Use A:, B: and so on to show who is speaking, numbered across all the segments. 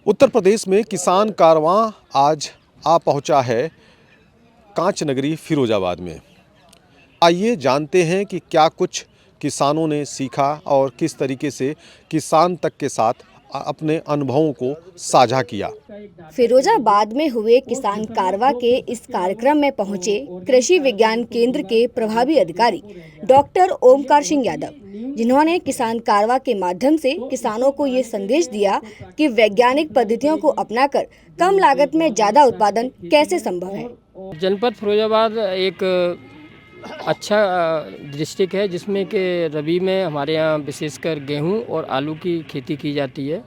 A: उत्तर प्रदेश में किसान कारवां आज आ पहुंचा है कांच नगरी फिरोजाबाद में। आइए जानते हैं कि क्या कुछ किसानों ने सीखा और किस तरीके से किसान तक के साथ अपने अनुभवों को साझा किया।
B: फिरोजाबाद में हुए किसान कारवां के इस कार्यक्रम में पहुंचे कृषि विज्ञान केंद्र के प्रभारी अधिकारी डॉक्टर ओमकार सिंह यादव, जिन्होंने किसान कारवां के माध्यम से किसानों को ये संदेश दिया कि वैज्ञानिक पद्धतियों को अपनाकर कम लागत में ज्यादा उत्पादन कैसे संभव है।
C: जनपद फिरोजाबाद एक अच्छा डिस्ट्रिक्ट है जिसमें कि रबी में हमारे यहाँ विशेषकर गेहूं और आलू की खेती की जाती है।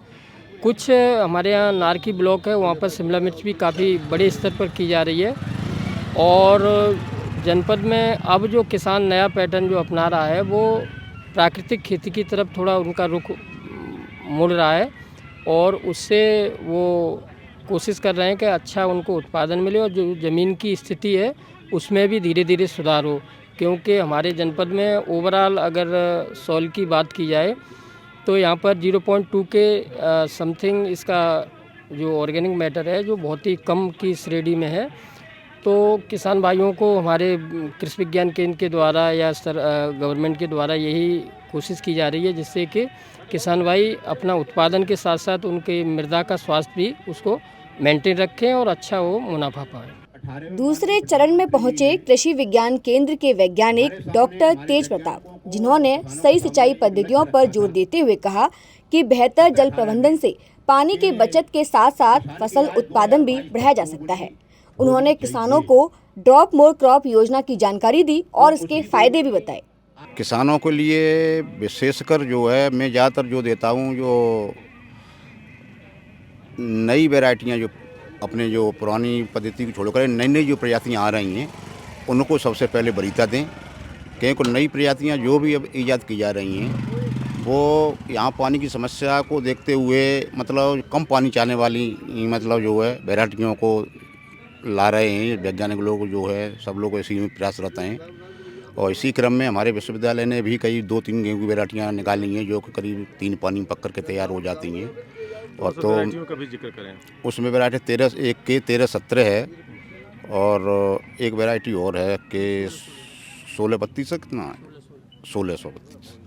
C: कुछ हमारे यहाँ नारकी ब्लॉक है, वहाँ पर शिमला मिर्च भी काफ़ी बड़े स्तर पर की जा रही है। और जनपद में अब जो किसान नया पैटर्न जो अपना रहा है वो प्राकृतिक खेती की तरफ थोड़ा उनका रुख मुड़ रहा है और उससे वो कोशिश कर रहे हैं कि अच्छा उनको उत्पादन मिले और जो ज़मीन की स्थिति है उसमें भी धीरे धीरे सुधार हो। क्योंकि हमारे जनपद में ओवरऑल अगर सॉइल की बात की जाए तो यहाँ पर 0.2 के समथिंग इसका जो ऑर्गेनिक मैटर है जो बहुत ही कम की श्रेणी में है। तो किसान भाइयों को हमारे कृषि विज्ञान केंद्र के द्वारा या गवर्नमेंट के द्वारा यही कोशिश की जा रही है जिससे कि किसान भाई अपना उत्पादन के साथ साथ उनके मृदा का स्वास्थ्य भी उसको मेंटेन रखें और अच्छा वो मुनाफा पाएँ।
B: दूसरे चरण में पहुंचे कृषि विज्ञान केंद्र के वैज्ञानिक डॉक्टर तेज प्रताप, जिन्होंने सही सिंचाई पद्धतियों पर जोर देते हुए कहा कि बेहतर जल प्रबंधन से पानी की बचत के साथ साथ फसल उत्पादन भी बढ़ाया जा सकता है। उन्होंने किसानों को ड्रॉप मोर क्रॉप योजना की जानकारी दी और इसके फायदे भी बताए।
D: किसानों के लिए विशेषकर जो है मैं ज़्यादातर जो देता हूँ, जो नई वैरायटियाँ जो अपने जो पुरानी पद्धति को छोड़कर नई नई जो प्रजातियाँ आ रही हैं उनको सबसे पहले वरीयता दें, क्योंकि नई प्रजातियाँ जो भी अब ईजाद की जा रही हैं वो यहाँ पानी की समस्या को देखते हुए मतलब कम पानी चाहने वाली मतलब जो है वैरायटियों को ला रहे हैं। वैज्ञानिक लोग जो है सब लोग इसी में प्रयास रहते हैं और इसी क्रम में हमारे विश्वविद्यालय ने भी कई 2-3 गेहूं की वैरायटियाँ निकाली हैं जो कि करीब 3 पानी में पक कर के तैयार हो जाती हैं। और तो
A: का भी जिक्र करें,
D: उसमें वैरायटी 13-17 है और एक वैरायटी और है कि 1632 कितना है 1632।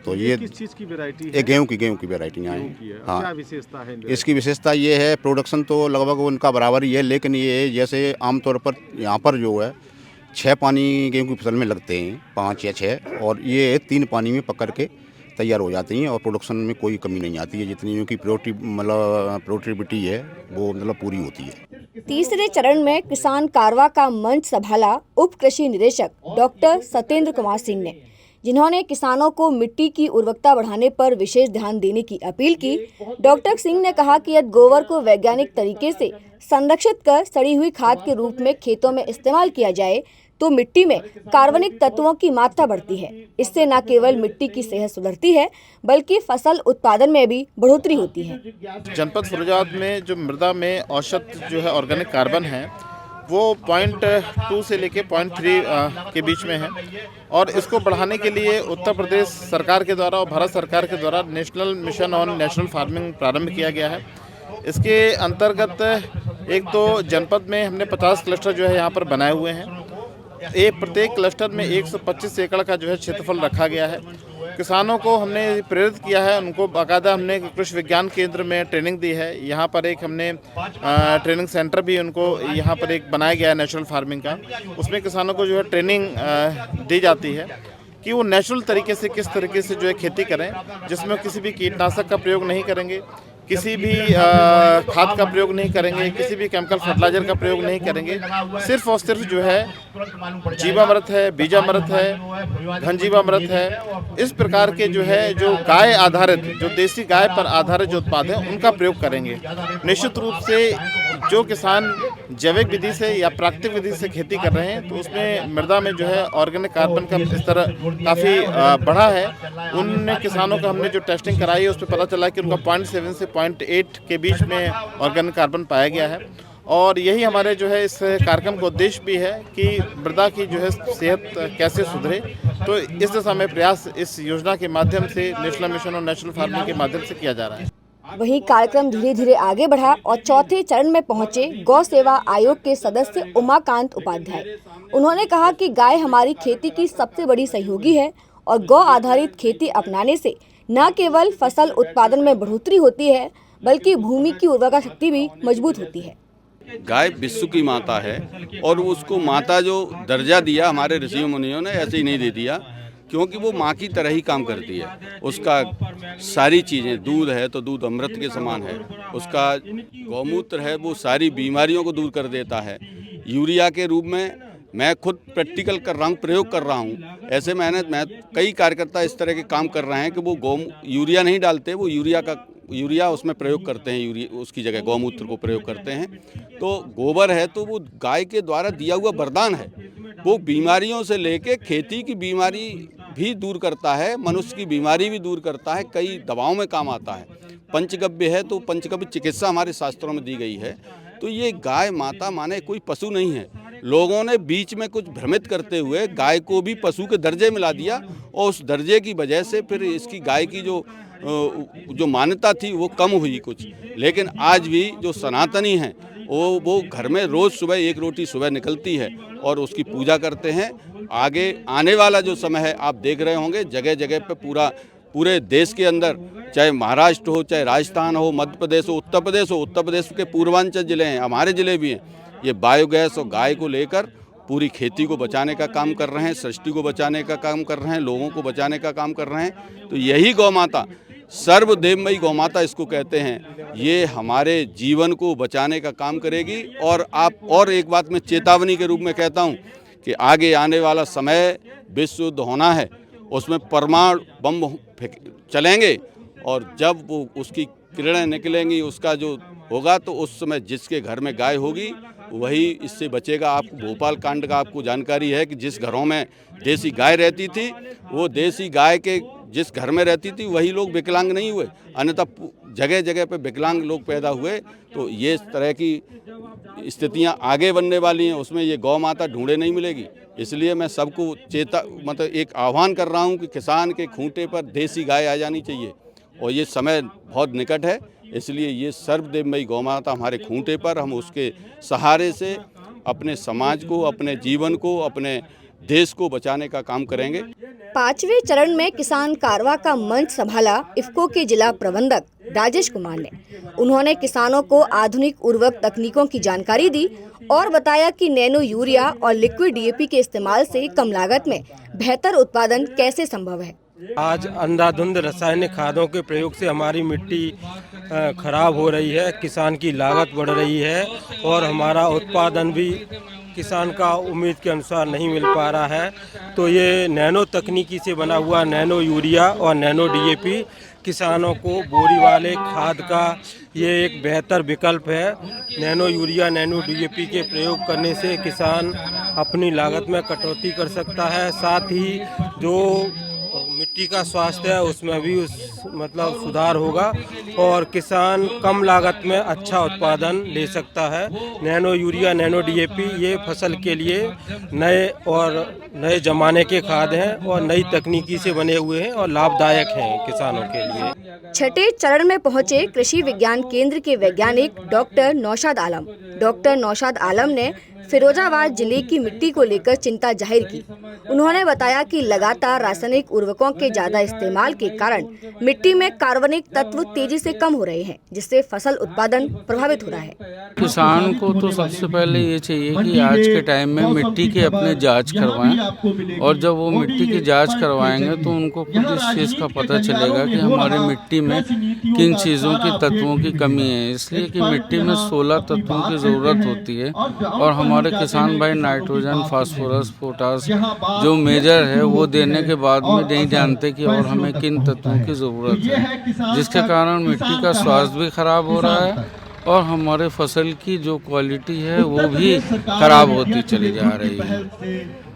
D: तो ये
A: किस चीज़ की वैरायटी है?
D: एक गेहूं की वैरायटियाँ हैं। हाँ,
A: क्या विशेषता है?
D: इसकी विशेषता ये है, प्रोडक्शन तो लगभग उनका बराबर ही है, लेकिन ये जैसे आमतौर पर यहाँ पर जो है 6 पानी गेहूं की फसल में लगते हैं, 5 या 6, और ये 3 पानी में पकड़ के तैयार हो जाती हैं और प्रोडक्शन में कोई कमी नहीं आती है। जितनी उनकी प्रोडक्टिविटी है वो मतलब पूरी होती है।
B: तीसरे चरण में किसान कारवां का मंच संभाला उप कृषि निदेशक डॉक्टर सत्येंद्र कुमार सिंह ने, जिन्होंने किसानों को मिट्टी की उर्वरकता बढ़ाने पर विशेष ध्यान देने की अपील की। डॉक्टर सिंह ने कहा कि यदि गोबर को वैज्ञानिक तरीके से संरक्षित कर सड़ी हुई खाद के रूप में खेतों में इस्तेमाल किया जाए तो मिट्टी में कार्बनिक तत्वों की मात्रा बढ़ती है। इससे न केवल मिट्टी की सेहत सुधरती है बल्कि फसल उत्पादन में भी बढ़ोतरी होती है।
E: जनपद फिरोजाबाद में जो मृदा में औसत जो है ऑर्गेनिक कार्बन है वो 0.2 से लेके 0.3 के बीच में है और इसको बढ़ाने के लिए उत्तर प्रदेश सरकार के द्वारा और भारत सरकार के द्वारा national mission on natural farming प्रारंभ किया गया है। इसके अंतर्गत एक तो जनपद में हमने 50 क्लस्टर जो है यहाँ पर बनाए हुए हैं। प्रत्येक क्लस्टर में 125 एकड़ का जो है क्षेत्रफल रखा गया है। किसानों को हमने प्रेरित किया है, उनको बाकायदा हमने कृषि विज्ञान केंद्र में ट्रेनिंग दी है। यहाँ पर एक हमने ट्रेनिंग सेंटर भी उनको यहाँ पर एक बनाया गया है नेचुरल फार्मिंग का। उसमें किसानों को जो है ट्रेनिंग दी जाती है कि वो नेचुरल तरीके से किस तरीके से जो है खेती करें, जिसमें किसी भी कीटनाशक का प्रयोग नहीं करेंगे, किसी भी खाद का प्रयोग नहीं करेंगे, किसी भी केमिकल फर्टिलाइजर का प्रयोग नहीं करेंगे। सिर्फ और सिर्फ जो है जीवामृत है, बीजामृत है, घनजीवामृत है, इस प्रकार के जो है जो गाय आधारित जो देसी गाय पर आधारित जो उत्पाद है उनका प्रयोग करेंगे। निश्चित रूप से जो किसान जैविक विधि से या प्राकृतिक विधि से खेती कर रहे हैं तो उसमें मृदा में जो है ऑर्गेनिक कार्बन का स्तर काफ़ी बढ़ा है। उन किसानों का हमने जो टेस्टिंग कराई है उस पर पता चला कि उनका 0.7 से 0.8 के बीच में ऑर्गेनिक कार्बन पाया गया है। और यही हमारे जो है इस कार्यक्रम का उद्देश्य भी है कि मृदा की जो है सेहत कैसे सुधरे। तो इस दिशा में प्रयास इस योजना के माध्यम से नेशनल मिशन और नेचुरल फार्मिंग के माध्यम से किया जा रहा है।
B: वहीं कार्यक्रम धीरे धीरे आगे बढ़ा और चौथे चरण में पहुंचे गौ सेवा आयोग के सदस्य उमाकांत उपाध्याय। उन्होंने कहा कि गाय हमारी खेती की सबसे बड़ी सहयोगी है और गौ आधारित खेती अपनाने से न केवल फसल उत्पादन में बढ़ोतरी होती है बल्कि भूमि की उर्वरता शक्ति भी मजबूत होती है।
F: गाय विश्व की माता है और उसको माता जो दर्जा दिया हमारे ऋषि मुनियों ने ऐसे ही नहीं दे दिया, क्योंकि वो माँ की तरह ही काम करती है। उसका सारी चीज़ें, दूध है तो दूध अमृत के समान है, उसका गौमूत्र है वो सारी बीमारियों को दूर कर देता है। यूरिया के रूप में मैं खुद प्रैक्टिकल कर रहा हूँ, प्रयोग कर रहा हूँ। ऐसे मैं कई कार्यकर्ता इस तरह के काम कर रहे हैं कि वो यूरिया नहीं डालते, वो यूरिया उसमें प्रयोग करते हैं, उसकी जगह गौमूत्र को प्रयोग करते हैं। तो गोबर है तो वो गाय के द्वारा दिया हुआ वरदान है, वो बीमारियों से लेके खेती की बीमारी भी दूर करता है, मनुष्य की बीमारी भी दूर करता है, कई दवाओं में काम आता है। पंचगव्य है तो पंचगव्य चिकित्सा हमारे शास्त्रों में दी गई है। तो ये गाय माता माने कोई पशु नहीं है। लोगों ने बीच में कुछ भ्रमित करते हुए गाय को भी पशु के दर्जे में ला दिया और उस दर्जे की वजह से फिर इसकी गाय की जो मान्यता थी वो कम हुई कुछ। लेकिन आज भी जो सनातनी हैं वो घर में रोज़ सुबह एक रोटी सुबह निकलती है और उसकी पूजा करते हैं। आगे आने वाला जो समय है आप देख रहे होंगे, जगह जगह पे पूरे देश के अंदर, चाहे महाराष्ट्र हो, चाहे राजस्थान हो, मध्य प्रदेश हो, उत्तर प्रदेश के पूर्वांचल ज़िले हैं, हमारे ज़िले भी हैं, ये बायोगैस और गाय को लेकर पूरी खेती को बचाने का काम कर रहे हैं, सृष्टि को बचाने का काम कर रहे हैं, लोगों को बचाने का काम कर रहे हैं। तो यही गौ माता, सर्वदेवमयी गौ माता इसको कहते हैं, ये हमारे जीवन को बचाने का काम करेगी। और एक बात मैं चेतावनी के रूप में कहता हूँ कि आगे आने वाला समय विश्व युद्ध होना है, उसमें परमाणु बम चलेंगे और जब वो उसकी किरणें निकलेंगी, उसका जो होगा, तो उस समय जिसके घर में गाय होगी वही इससे बचेगा। आपको भोपाल कांड का आपको जानकारी है कि जिस घरों में देसी गाय रहती थी, वो देसी गाय के जिस घर में रहती थी वही लोग विकलांग नहीं हुए, अन्यथा जगह जगह पे विकलांग लोग पैदा हुए। तो ये इस तरह की स्थितियां आगे बनने वाली हैं, उसमें ये गौ माता ढूंढे नहीं मिलेगी। इसलिए मैं सबको एक आह्वान कर रहा हूं कि किसान के खूंटे पर देसी गाय आ जानी चाहिए और ये समय बहुत निकट है। इसलिए ये सर्वदेवमयी गौ माता हमारे खूंटे पर, हम उसके सहारे से अपने समाज को, अपने जीवन को, अपने देश को बचाने का काम करेंगे।
B: 5वें चरण में किसान कारवा का मंच संभाला इफ्को के जिला प्रबंधक राजेश कुमार ने। उन्होंने किसानों को आधुनिक उर्वरक तकनीकों की जानकारी दी और बताया कि नैनो यूरिया और लिक्विड डीएपी के इस्तेमाल से कम लागत में बेहतर उत्पादन कैसे संभव है।
G: आज अंधाधुंध रासायनिक खादों के प्रयोग से हमारी मिट्टी खराब हो रही है, किसान की लागत बढ़ रही है और हमारा उत्पादन भी किसान का उम्मीद के अनुसार नहीं मिल पा रहा है। तो ये नैनो तकनीकी से बना हुआ नैनो यूरिया और नैनो डीएपी किसानों को बोरी वाले खाद का ये एक बेहतर विकल्प है। नैनो यूरिया, नैनो डीएपी के प्रयोग करने से किसान अपनी लागत में कटौती कर सकता है, साथ ही जो मिट्टी का स्वास्थ्य है उसमें भी सुधार होगा और किसान कम लागत में अच्छा उत्पादन ले सकता है। नैनो यूरिया, नैनो डीएपी ये फसल के लिए नए ज़माने के खाद हैं और नई तकनीकी से बने हुए हैं और लाभदायक हैं किसानों के लिए।
B: छठे चरण में पहुंचे कृषि विज्ञान केंद्र के वैज्ञानिक डॉक्टर नौशाद आलम ने फिरोजाबाद जिले की मिट्टी को लेकर चिंता जाहिर की। उन्होंने बताया कि लगातार रासायनिक उर्वरकों के ज्यादा इस्तेमाल के कारण मिट्टी में कार्बनिक तत्व तेजी से कम हो रहे हैं, जिससे फसल उत्पादन प्रभावित हो रहा है।
H: किसान को तो सबसे पहले ये चाहिए कि आज के टाइम में मिट्टी के अपने जांच करवाएं और जब वो मिट्टी की जांच करवाएंगे तो उनको खुद इस चीज़ का पता चलेगा कि हमारी मिट्टी में किन चीज़ों की तत्वों की कमी है। इसलिए कि मिट्टी में 16 तत्वों की ज़रूरत होती है और हमारे किसान भाई नाइट्रोजन, फास्फोरस, पोटास जो मेजर है वो देने के बाद में नहीं जानते कि और हमें किन तत्वों की ज़रूरत है, जिसके कारण मिट्टी का स्वास्थ्य भी खराब हो रहा है और हमारे फसल की जो क्वालिटी है वो भी खराब होती चली जा रही है।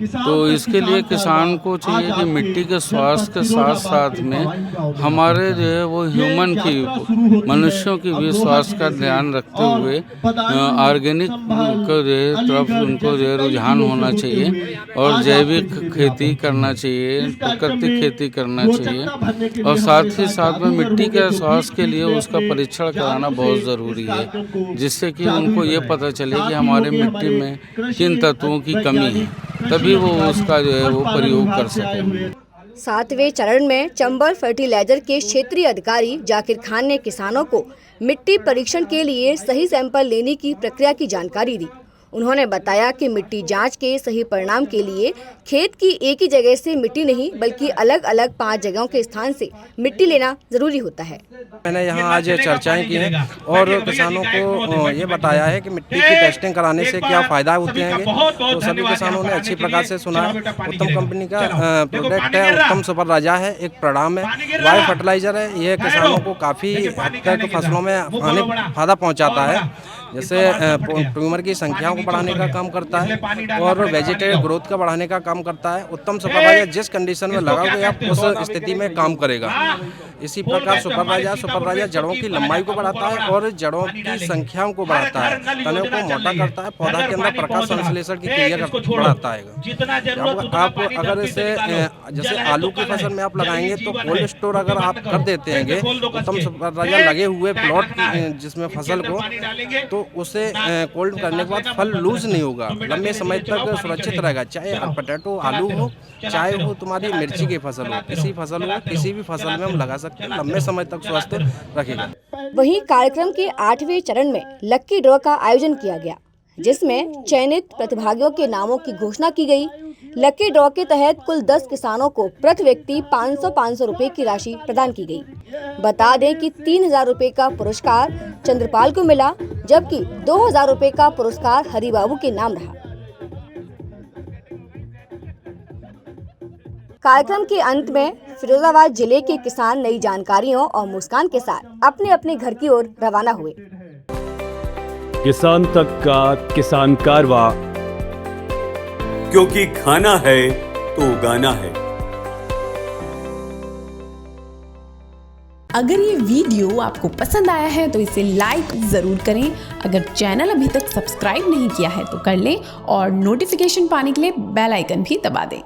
H: तो इसके लिए किसान को चाहिए कि मिट्टी के स्वास्थ्य के साथ साथ में हमारे जो है वो ह्यूमन की, मनुष्यों की भी स्वास्थ्य का ध्यान रखते हुए ऑर्गेनिक को जो है तरफ उनको जो है रुझान होना चाहिए और जैविक खेती करना चाहिए, प्राकृतिक खेती करना चाहिए और साथ ही साथ में मिट्टी के स्वास्थ्य के लिए उसका परीक्षण कराना बहुत ज़रूरी है, जिससे कि उनको ये पता चले कि हमारे मिट्टी में किन तत्वों की कमी है, तभी वो उसका जो है वो प्रयोग कर सकें।
B: 7वें चरण में चंबल फर्टिलाइजर के क्षेत्रीय अधिकारी जाकिर खान ने किसानों को मिट्टी परीक्षण के लिए सही सैंपल लेने की प्रक्रिया की जानकारी दी। उन्होंने बताया कि मिट्टी जांच के सही परिणाम के लिए खेत की एक ही जगह से मिट्टी नहीं बल्कि अलग अलग 5 जगहों के स्थान से मिट्टी लेना जरूरी होता है।
I: मैंने यहाँ आज चर्चाएं की हैं और किसानों को ये बताया है कि मिट्टी की टेस्टिंग कराने से क्या फ़ायदा होते हैं। तो सभी किसानों ने अच्छी प्रकार से सुना। उत्तम कंपनी का प्रोडक्ट है, उत्तम सुपर राजा है, एक प्रणाम है, वाई फर्टिलाइजर है। यह किसानों को काफ़ी हद तक फसलों में फ़ायदा पहुँचाता है, जैसे ट्यूमर की संख्याओं को बढ़ाने का काम करता है और वेजिटेटिव ग्रोथ का बढ़ाने का काम करता है। उत्तम सुपरवाइजर जिस कंडीशन में लगाओगे आप उस स्थिति में काम करेगा। इसी प्रकार सुपरवाइजर जड़ों की लंबाई को बढ़ाता है और जड़ों की संख्याओं को बढ़ाता है, तनों को मोटा करता है, पौधा के अंदर प्रकाश संश्लेषण की क्रिया बढ़ाता है। आप अगर इसे जैसे आलू की फसल में आप लगाएंगे तो कोल्ड स्टोर अगर आप कर देते हैं उत्तम सुपरवाइजर लगे हुए प्लॉट जिसमें फसल को, तो उसे कोल्ड करने के बाद फल लूज नहीं होगा, लंबे समय तक सुरक्षित रहेगा। चाहे पोटैटो आलू हो, चाहे वो तुम्हारी मिर्ची की फसल हो, किसी भी फसल में हम लगा सकते हैं, लंबे समय तक स्वस्थ रखेगा।
B: वहीं कार्यक्रम के 8वें चरण में लक्की ड्रॉ का आयोजन किया गया, जिसमें चयनित प्रतिभागियों के नामों की घोषणा की गई। लकी ड्रॉ के तहत कुल 10 किसानों को प्रति व्यक्ति 500 रुपए की राशि प्रदान की गई। बता दें कि 3000 रुपए का पुरस्कार चंद्रपाल को मिला, जबकि 2000 रुपए का पुरस्कार हरिबाबू के नाम रहा। कार्यक्रम के अंत में फिरोजाबाद जिले के किसान नई जानकारियों और मुस्कान के साथ अपने अपने घर की ओर रवाना हुए।
J: किसान तक का किसान कारवा, क्योंकि खाना है तो उगाना है।
K: अगर ये वीडियो आपको पसंद आया है तो इसे लाइक जरूर करें। अगर चैनल अभी तक सब्सक्राइब नहीं किया है तो कर लें और नोटिफिकेशन पाने के लिए बेल आइकन भी दबा दें।